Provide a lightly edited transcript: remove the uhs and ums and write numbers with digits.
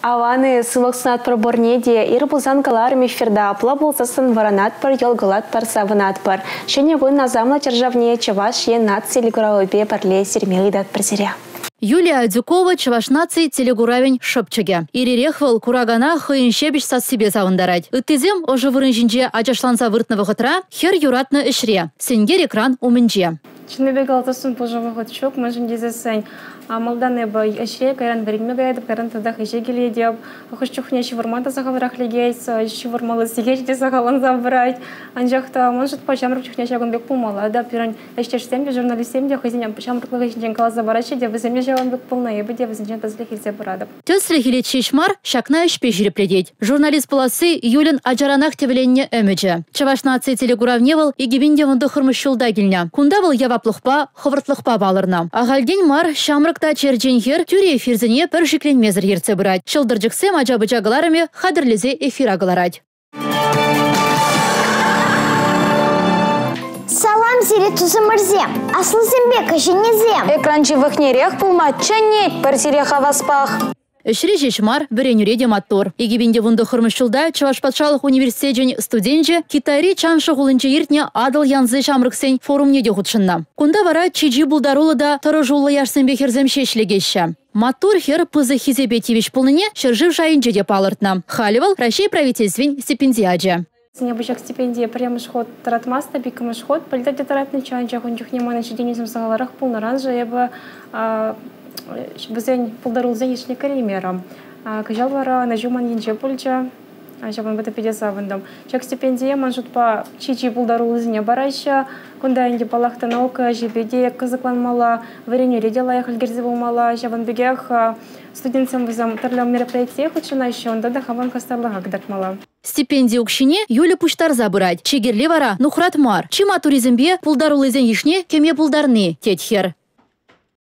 Аваны сылықсынат проборнеде, ирбулзан галар мефирда апла болзасын варанат пар, елгалат пар, савынат пар. Шене гон назамла чаржавне чаваш е нации лигуравобе парле сермелидат парзере. Юлия Дюкова чаваш нации телегуравень шыпчыге. Иререхвал курагана хыйыншебіш сас себе савындарать. Үттезем ожы вырынжинже ажашланса выртны вғытра, хер юратны ішре. Сенгер экран умынже. Чинебек алтасын пожавы ғытшок, мәжін дезесен. Малданы бы әшре, кайран бірігме гайдып, кайран тадақ еше келедеп. Құшчухне шевырманда сағалырақ легейс, шевырмалы сегешде сағалын забырайт. Анжақта мұншыт па жамрық чухне шагын бек пулмала. Да, пиран әштешсем де, журналистем де, қызинем жамрықлығы ішінен кала забарайшы де, віземде жауын бек пулна ебі де, візінчен тазлық елзе бұрадып. Төсрехилет шешмар шакна ішпе жирепледет. Журналист поласы Юлин ажаранақ тевеленне өміджі. Чаваш нации телегуравневал егебінде вынды хырмышшылда келіне. Кунда был яваплықпа, хывыртлықпа балырна. Ағалден мар шамрықта чердженхер тюре эфирзіне пір жікленмезір ерце бұрад. Шылдыржықсем ажабыжағыларыме қадірлізе эфир ағыларад. Салам зире тузымырзе, аслы зембека женезем. Экранчы вахнерех пулма чанет парсиреха васпах. Үшірі жешмар бірен мотор. Егебінде вунды хырмышылда Чаваш патшалық университет студенже Китайри чаншы ғылынчы ертіне адыл янзы шамрықсен форумне де құтшынна. Кунда вара чиджи бұлдарулы да тұры жолы яшсын бекерзем шешлегеші. Мотор хер пызы хизебетевич пулныне шыржив жайынче деп алыртна. Халивал Россия правительствен стипендиаджа. Необычайная стипендия прямо шход таратмаста, биком шход, полетать таратный чанчах, он чухнема на чеденизм сагаларах полноранжа, я бы бізен пулдарулзен ешне каримерам. Кажал вара на жуман енче пульча, жабан бата педеса вандам. Чак стипендия манжут па чичи пулдарулзене барайша, кунда инде палахта наука, жебеде казаклан мала, вареню редела ехаль герзеву мала, жабан бегех студентам визам тарлям мероприятия хочена еще, он да хаван кастарлага гдак мала. Стипендия укшине Юля пуштар забырать. Чегерли вара нухрат мар. Чима туризмбе пулдарулызен ешне кеме пулдарны тетхер.